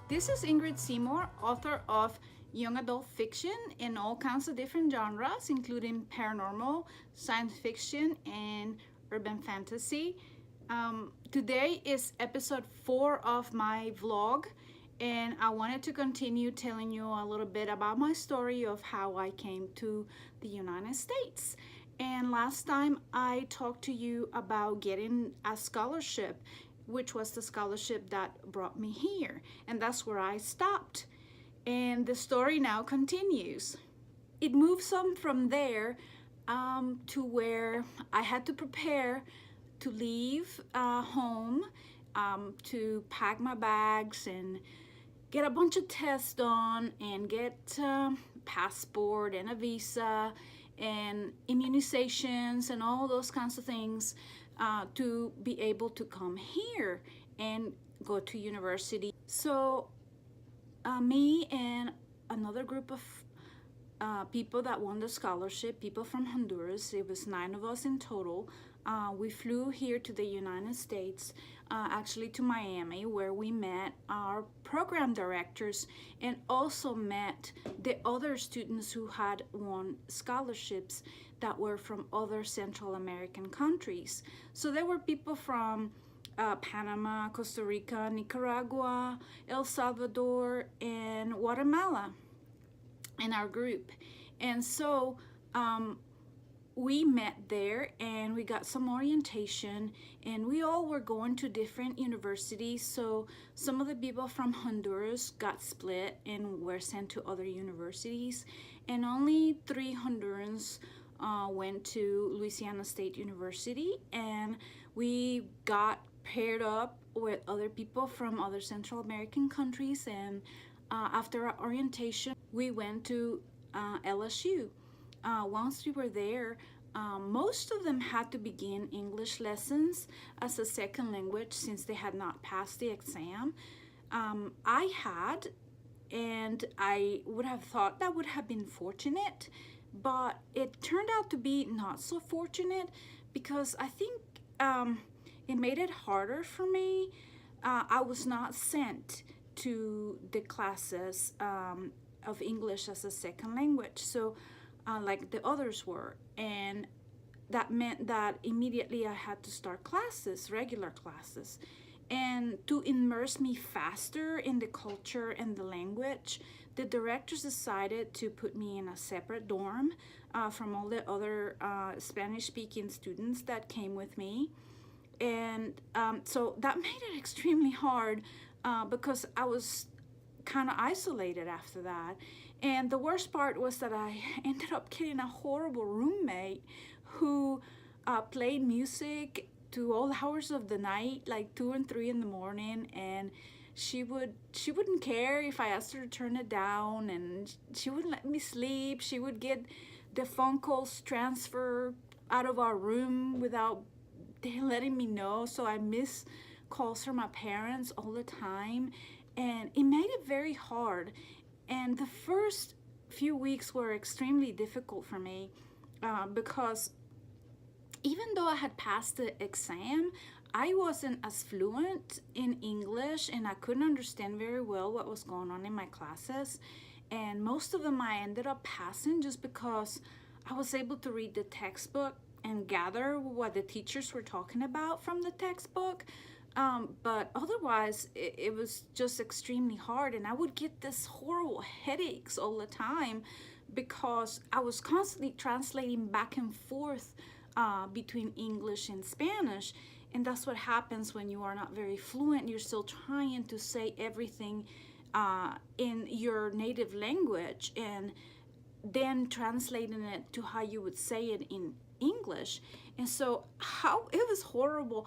This is Ingrid Seymour, author of young adult fiction in all kinds of different genres, including paranormal, science fiction, and urban fantasy. Today is episode 4 of my vlog, and I wanted to continue telling you a little bit about my story of how I came to the United States. And last time I talked to you about getting a scholarship, which was the scholarship that brought me here. And that's where I stopped. And the story now continues. It moves on from there to where I had to prepare to leave home, to pack my bags and get a bunch of tests done and get passport and a visa and immunizations and all those kinds of things to be able to come here and go to university. So me and another group of people that won the scholarship, people from Honduras, it was 9 of us in total. We flew here to the United States, actually to Miami, where we met our program directors and also met the other students who had won scholarships that were from other Central American countries. So there were people from Panama, Costa Rica, Nicaragua, El Salvador, and Guatemala in our group. And so we met there and we got some orientation, and we all were going to different universities. So some of the people from Honduras got split and were sent to other universities, and only 3 Hondurans went to Louisiana State University, and we got paired up with other people from other Central American countries. And after our orientation, we went to LSU. Once we were there, most of them had to begin English lessons as a second language since they had not passed the exam. I had, and I would have thought that would have been fortunate, but it turned out to be not so fortunate because I think it made it harder for me. I was not sent to the classes of English as a second language, so like the others were, and that meant that immediately I had to start classes, regular classes. And to immerse me faster in the culture and the language, the directors decided to put me in a separate dorm from all the other Spanish-speaking students that came with me. And so that made it extremely hard because I was kind of isolated after that. And the worst part was that I ended up getting a horrible roommate who played music to all hours of the night, like 2 and 3 in the morning, and she wouldn't care if I asked her to turn it down, and she wouldn't let me sleep. She would get the phone calls transferred out of our room without letting me know, so I miss calls from my parents all the time, and it made it very hard. And the first few weeks were extremely difficult for me because even though I had passed the exam, I wasn't as fluent in English, and I couldn't understand very well what was going on in my classes. And most of them I ended up passing just because I was able to read the textbook and gather what the teachers were talking about from the textbook. But otherwise, it was just extremely hard, and I would get this horrible headaches all the time because I was constantly translating back and forth between English and Spanish. And that's what happens when you are not very fluent. You're still trying to say everything in your native language and then translating it to how you would say it in English. And so it was horrible.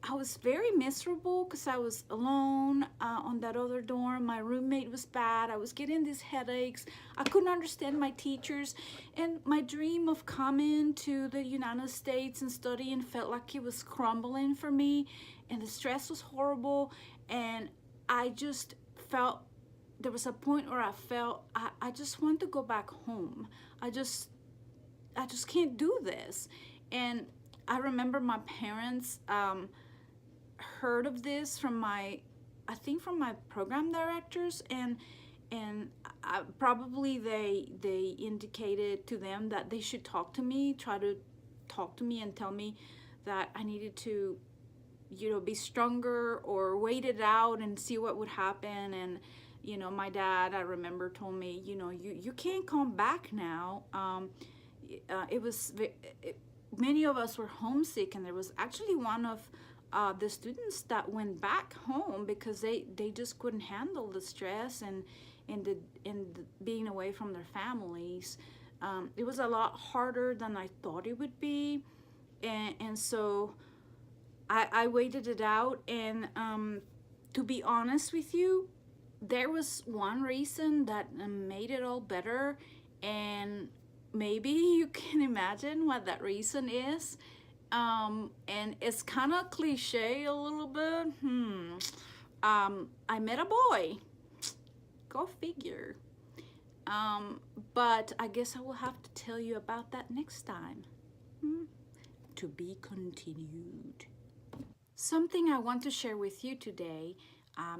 I was very miserable because I was alone on that other dorm. My roommate was bad. I was getting these headaches. I couldn't understand my teachers. And my dream of coming to the United States and studying felt like it was crumbling for me. And the stress was horrible. And I just felt, there was a point where I felt, I just want to go back home. I just can't do this. And I remember my parents heard of this from my I think from my program directors, and probably they indicated to them that they should talk to me, try to talk to me and tell me that I needed to, be stronger or wait it out and see what would happen. And my dad, I remember, told me, you can't come back now. It was many of us were homesick, and there was actually one of the students that went back home because they just couldn't handle the stress and being away from their families. It was a lot harder than I thought it would be, and so I waited it out. And to be honest with you, there was one reason that made it all better, and maybe you can imagine what that reason is. And it's kind of cliche a little bit. I met a boy. Go figure. But I guess I will have to tell you about that next time. To be continued. Something I want to share with you today.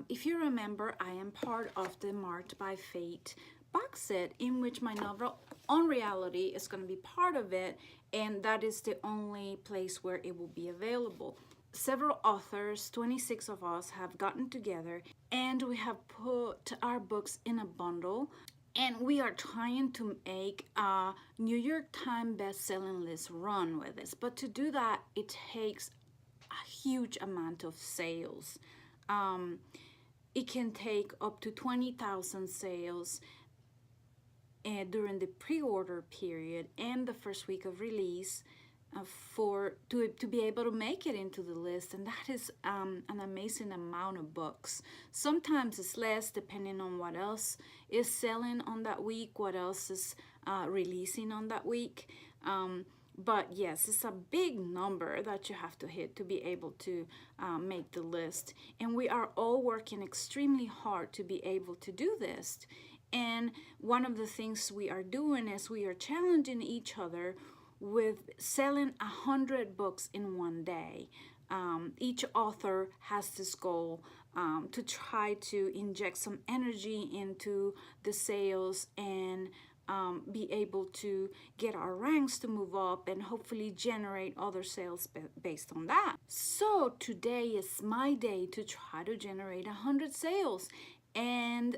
If you remember, I am part of the Marked by Fate box set, in which my novel Unreality is going to be part of it, and that is the only place where it will be available. Several authors, 26 of us, have gotten together and we have put our books in a bundle, and we are trying to make a New York Times best-selling list run with this. But to do that, it takes a huge amount of sales. It can take up to 20,000 sales during the pre-order period and the first week of release to be able to make it into the list. And that is an amazing amount of books. Sometimes it's less, depending on what else is selling on that week, what else is releasing on that week. But yes, it's a big number that you have to hit to be able to make the list. And we are all working extremely hard to be able to do this. And one of the things we are doing is we are challenging each other with selling 100 books in one day. Each author has this goal to try to inject some energy into the sales and be able to get our ranks to move up and hopefully generate other sales based on that. So today is my day to try to generate 100 sales. And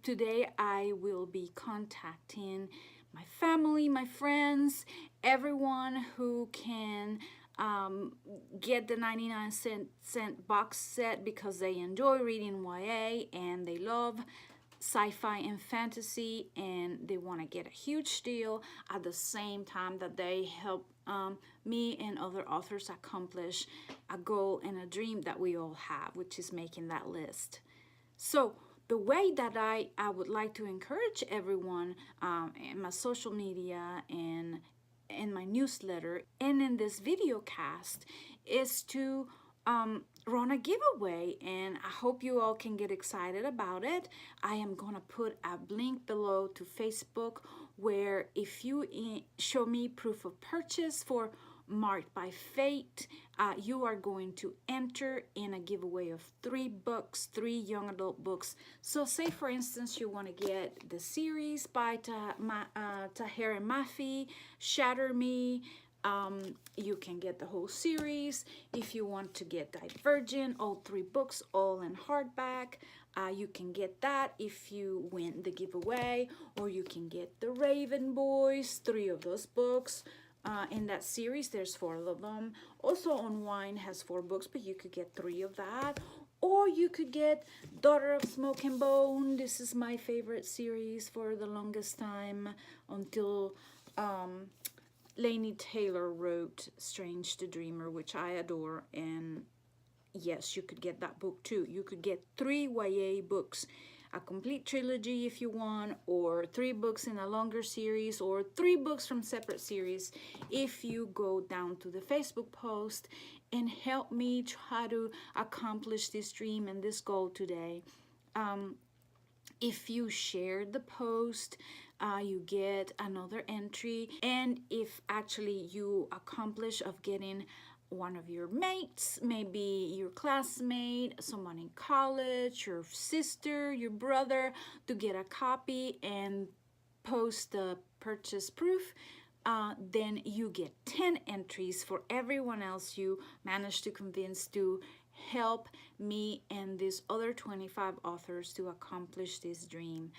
today I will be contacting my family, my friends, everyone who can get the 99-cent box set because they enjoy reading YA and they love sci-fi and fantasy, and they want to get a huge deal at the same time that they help me and other authors accomplish a goal and a dream that we all have, which is making that list. So the way that I would like to encourage everyone in my social media and in my newsletter and in this video cast is to run a giveaway, and I hope you all can get excited about it. I am gonna put a link below to Facebook where if you show me proof of purchase for Marked by Fate, you are going to enter in a giveaway of 3 books, 3 young adult books. So say for instance you want to get the series by Tahereh Mafi, Shatter Me. You can get the whole series. If you want to get Divergent, all 3 books, all in hardback, you can get that if you win the giveaway. Or you can get the Raven Boys, 3 of those books. In that series, there's 4 of them. Also, Unwind has 4 books, but you could get 3 of that. Or you could get Daughter of Smoke and Bone. This is my favorite series for the longest time until Laini Taylor wrote Strange the Dreamer, which I adore. And yes, you could get that book too. You could get 3 YA books, a complete trilogy if you want, or 3 books in a longer series, or 3 books from separate series if you go down to the Facebook post and help me try to accomplish this dream and this goal today. If you share the post, you get another entry, and if actually you accomplish of getting one of your mates, maybe your classmate, someone in college, your sister, your brother, to get a copy and post the purchase proof. Then you get 10 entries for everyone else you managed to convince to help me and these other 25 authors to accomplish this dream.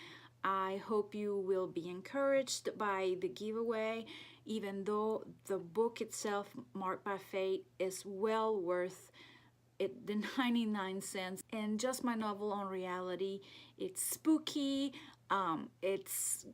I hope you will be encouraged by the giveaway, even though the book itself, Marked by Fate, is well worth it, the 99 cents. And just my novel on reality, it's spooky, it's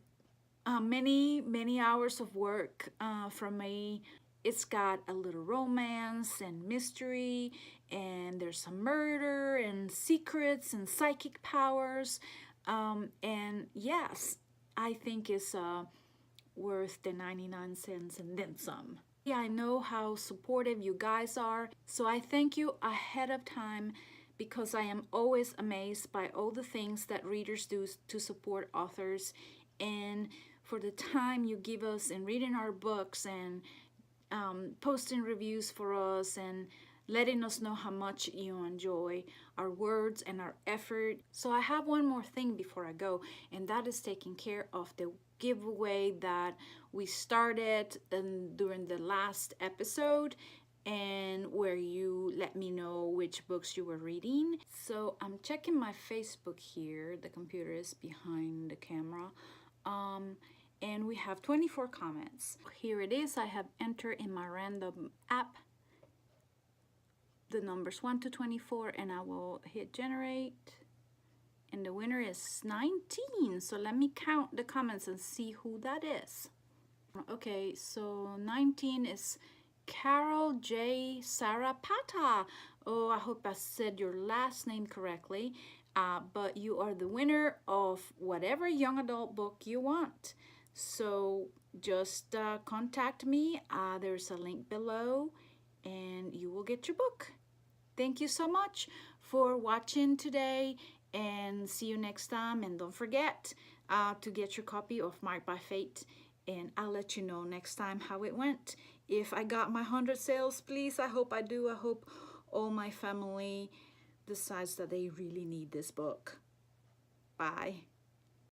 many hours of work from me. It's got a little romance and mystery, and there's some murder and secrets and psychic powers. And yes, I think it's worth the 99 cents and then some. Yeah, I know how supportive you guys are, so I thank you ahead of time, because I am always amazed by all the things that readers do to support authors, and for the time you give us in reading our books and posting reviews for us and letting us know how much you enjoy our words and our effort. So I have one more thing before I go, and that is taking care of the giveaway that we started during the last episode, and where you let me know which books you were reading. So I'm checking my Facebook here. The computer is behind the camera. And we have 24 comments. Here it is. I have entered in my random app the numbers 1 to 24, and I will hit generate, and the winner is 19. So let me count the comments and see who that is. Okay, so 19 is Carol J. Sarapata. Oh, I hope I said your last name correctly. But you are the winner of whatever young adult book you want. So just contact me. There's a link below, and you will get your book. Thank you so much for watching today, and see you next time. And don't forget to get your copy of Marked by Fate, and I'll let you know next time how it went. If I got my 100 sales, please. I hope I do. I hope all my family decides that they really need this book. Bye.